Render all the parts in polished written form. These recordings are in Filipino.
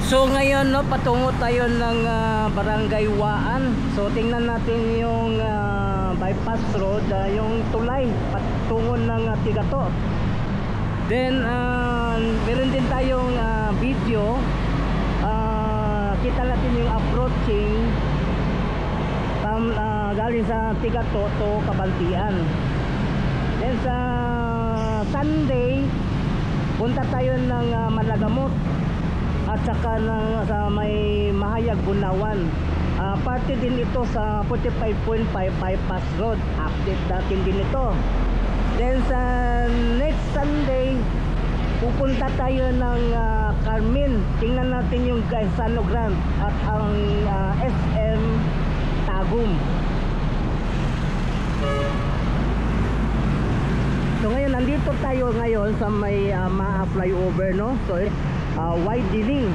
So ngayon no, patungo tayo ng Barangay Waan. So tingnan natin yung bypass road, yung tulay patungo ng Tigato. Then meron din tayong video, kita natin yung approaching galing sa Tigato to Kabantian. Then sa Sunday punta tayo ng Malagamot at saka sa may Mahayag, Bunawan. Parte din ito sa 45.5 bypass road. Update natin din ito. Then sa next Sunday pupunta tayo ng Carmen. Tingnan natin yung Gaisano Grand at ang SM Tagum. So ngayon nandito tayo ngayon sa may Maa flyover, no? So widening.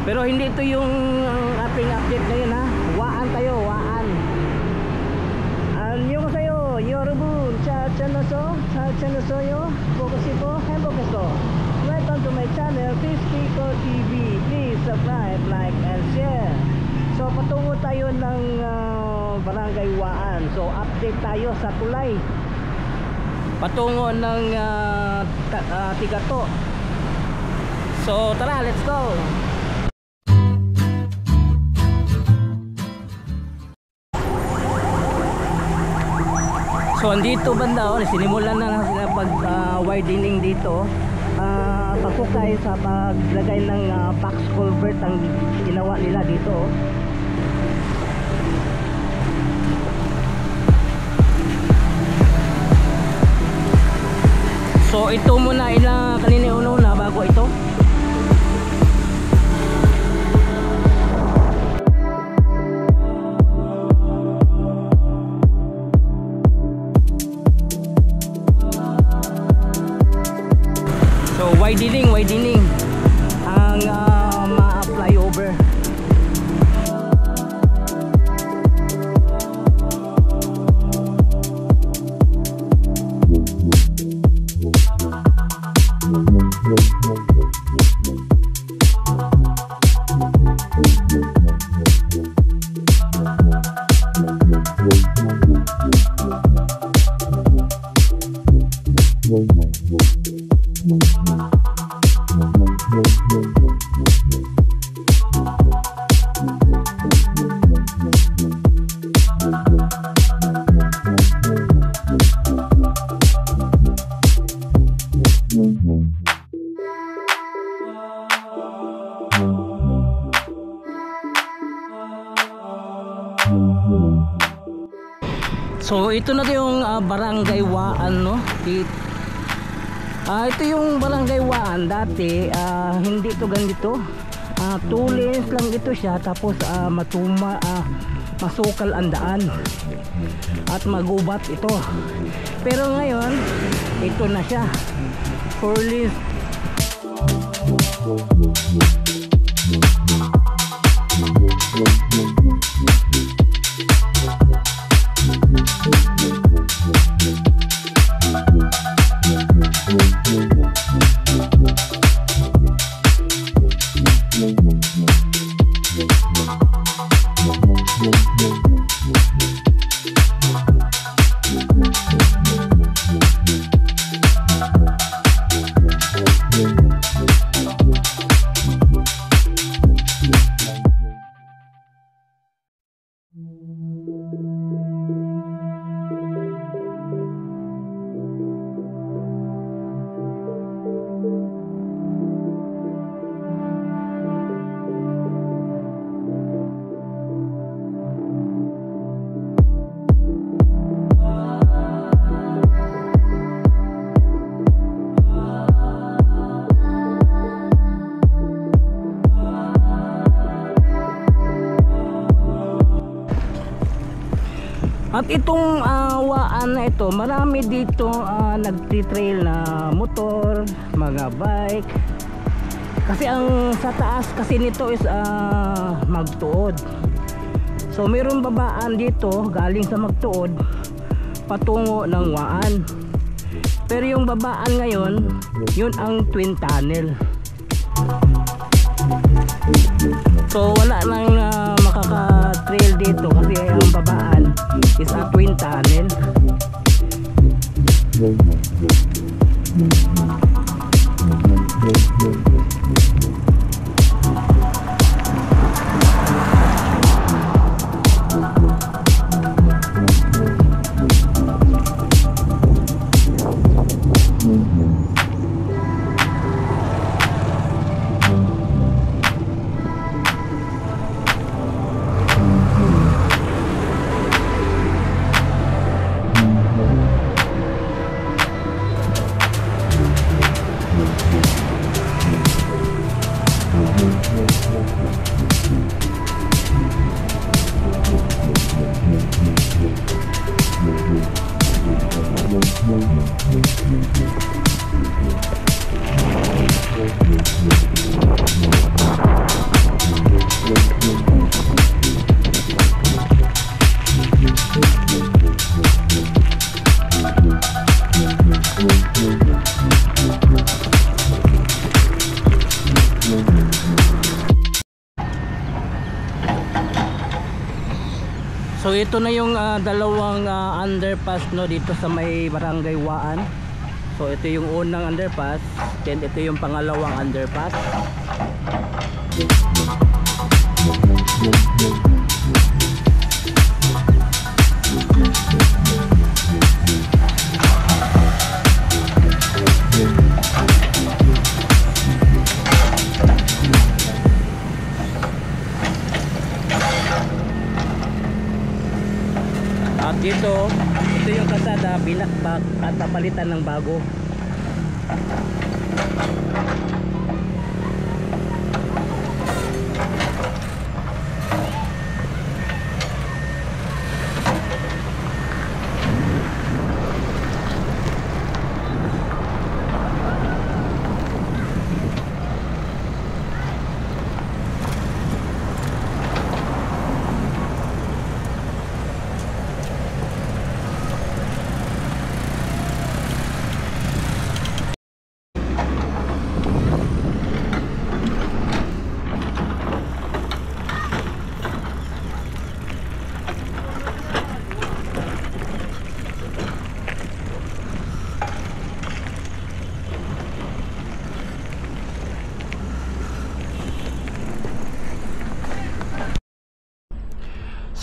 Pero hindi ito yung ating update ngayon, ha. Waan tayo, Waan. Annyeonghaseyo, 여러분. 차차노소요. 보고싶어 행복했어. Welcome to my channel, Fistico TV. Please subscribe, like, and share. So patungo tayo ng Barangay Waan. So update tayo sa tulay patungo ng Tigato. So tara, let's go. So andito banda, sinimulan na sila pag widening dito. Pagkukay sa paglagay ng box culvert ang ginawa nila dito. So ito muna kanina una bago ito. So widening ang Maa flyover. So ito na yung Barangay Waan, no? Ito yung Barangay Waan dati, hindi ito ganito. 2 lanes lang ito siya, tapos masukal ang daan at magubat ito. Pero ngayon ito na siya, 4 lanes. At itong Waan na ito, marami dito nagtitrail na motor, mga bike. Kasi ang sa taas kasi nito is Magtuod. So mayroon babaan dito galing sa Magtuod patungo ng Waan. Pero yung babaan ngayon, yun ang twin tunnel. So wala nang makaka-trail dito kasi ang babaan is a twin tunnel. So ito na yung dalawang underpass no dito sa may Barangay Waan. So ito yung unang underpass, then ito yung pangalawang underpass. At dito, ito yung kalsada, binakbak at papalitan ng bago.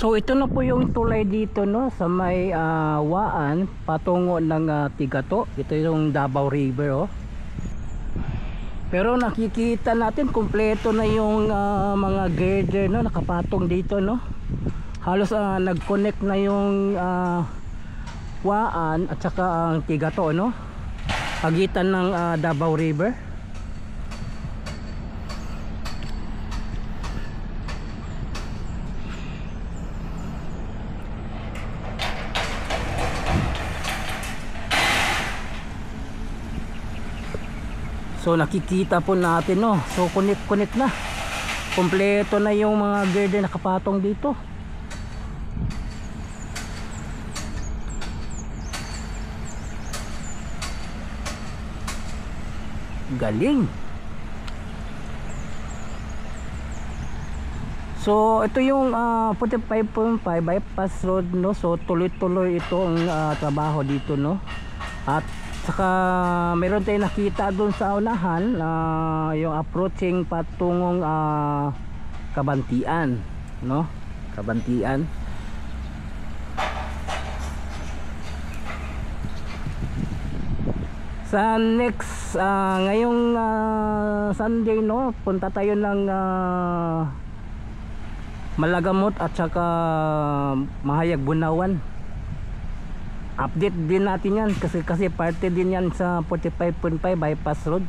So ito na po yung tulay dito no sa may Waan patungo ng Tigato. Ito yung Davao River oh. Pero nakikita natin kumpleto na yung mga girder no nakapatong dito no. Halos nag-connect na yung Waan at saka ang Tigato no. Pagitan ng Davao River. So nakikita po natin no. So connect na. Kompleto na yung mga girder nakapatong dito. Galing. So ito yung 45.5 bypass road no. So tuloy-tuloy ito ang trabaho dito no. At saka meron tayong nakita doon sa unahan yung approaching patungong Kabantian no, Kabantian. Sa next ngayong Sunday no, punta tayo ng Malagamot at saka Mahayag Bunawan. Update din natin yan kasi parte din yan sa 45.5 bypass road.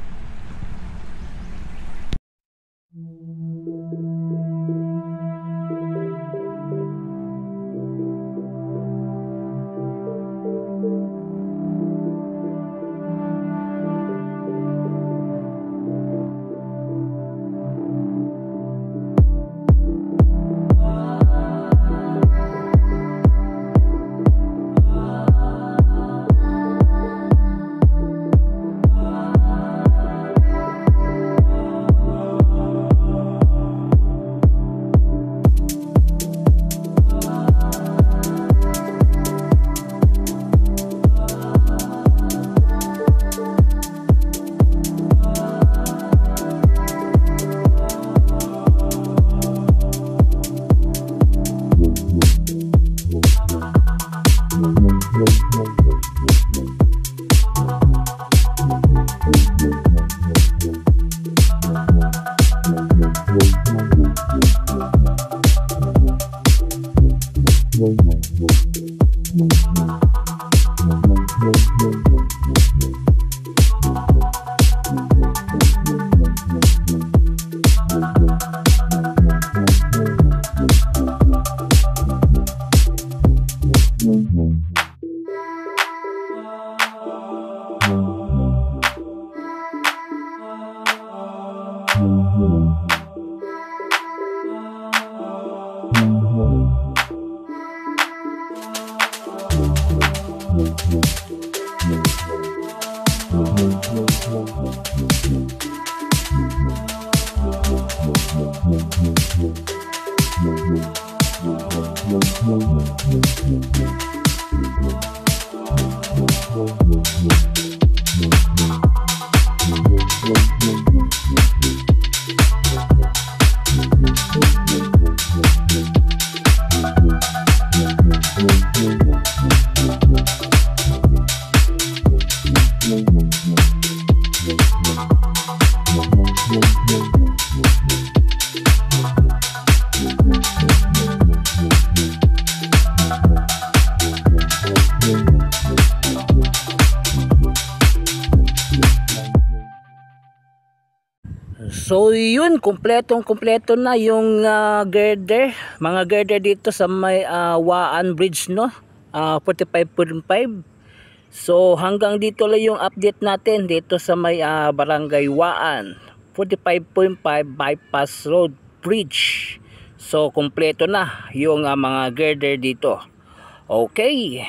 So yun, kumpleto na yung girder, mga girder dito sa may Waan Bridge, no, 45.5. So hanggang dito lang yung update natin dito sa may Barangay Waan 45.5 Bypass Road Bridge. So kumpleto na yung mga girder dito. Okay.